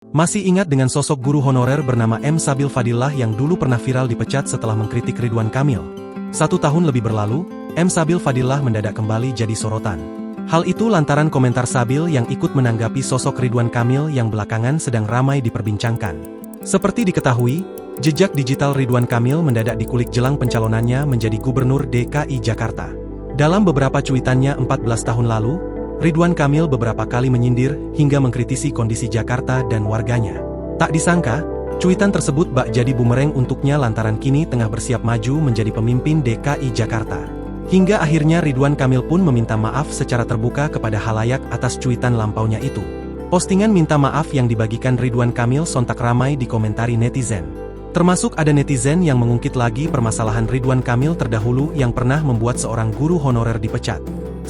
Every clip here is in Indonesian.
Masih ingat dengan sosok guru honorer bernama M. Sabil Fadillah yang dulu pernah viral dipecat setelah mengkritik Ridwan Kamil? 1 tahun lebih berlalu, M. Sabil Fadillah mendadak kembali jadi sorotan. Hal itu lantaran komentar Sabil yang ikut menanggapi sosok Ridwan Kamil yang belakangan sedang ramai diperbincangkan. Seperti diketahui, jejak digital Ridwan Kamil mendadak dikulik jelang pencalonannya menjadi Gubernur DKI Jakarta. Dalam beberapa cuitannya 14 tahun lalu, Ridwan Kamil beberapa kali menyindir hingga mengkritisi kondisi Jakarta dan warganya. Tak disangka, cuitan tersebut bak jadi bumerang untuknya lantaran kini tengah bersiap maju menjadi pemimpin DKI Jakarta. Hingga akhirnya Ridwan Kamil pun meminta maaf secara terbuka kepada halayak atas cuitan lampaunya itu. Postingan minta maaf yang dibagikan Ridwan Kamil sontak ramai dikomentari netizen. Termasuk ada netizen yang mengungkit lagi permasalahan Ridwan Kamil terdahulu yang pernah membuat seorang guru honorer dipecat.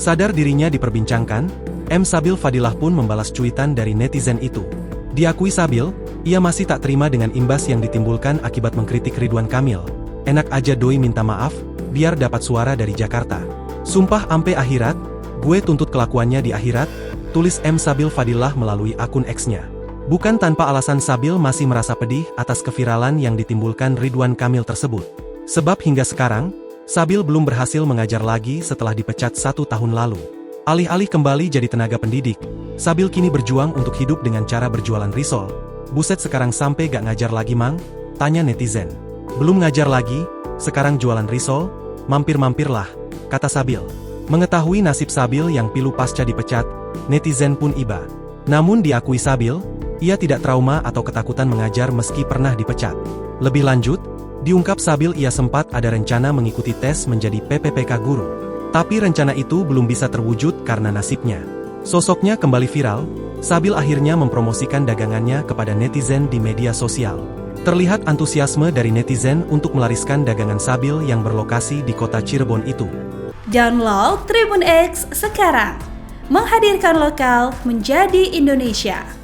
Sadar dirinya diperbincangkan, M. Sabil Fadillah pun membalas cuitan dari netizen itu. Diakui Sabil, ia masih tak terima dengan imbas yang ditimbulkan akibat mengkritik Ridwan Kamil. Enak aja doi minta maaf, biar dapat suara dari Jakarta. Sumpah ampe akhirat, gue tuntut kelakuannya di akhirat, tulis M. Sabil Fadillah melalui akun X-nya. Bukan tanpa alasan Sabil masih merasa pedih atas keviralan yang ditimbulkan Ridwan Kamil tersebut. Sebab hingga sekarang, Sabil belum berhasil mengajar lagi setelah dipecat 1 tahun lalu. Alih-alih kembali jadi tenaga pendidik, Sabil kini berjuang untuk hidup dengan cara berjualan risol. Buset sekarang sampai gak ngajar lagi mang? Tanya netizen. Belum ngajar lagi, sekarang jualan risol? Mampir-mampirlah, kata Sabil. Mengetahui nasib Sabil yang pilu pasca dipecat, netizen pun iba. Namun diakui Sabil, ia tidak trauma atau ketakutan mengajar meski pernah dipecat. Lebih lanjut, diungkap Sabil ia sempat ada rencana mengikuti tes menjadi PPPK guru. Tapi rencana itu belum bisa terwujud karena nasibnya. Sosoknya kembali viral, Sabil akhirnya mempromosikan dagangannya kepada netizen di media sosial. Terlihat antusiasme dari netizen untuk melariskan dagangan Sabil yang berlokasi di kota Cirebon itu. Download Tribun X sekarang, menghadirkan lokal menjadi Indonesia.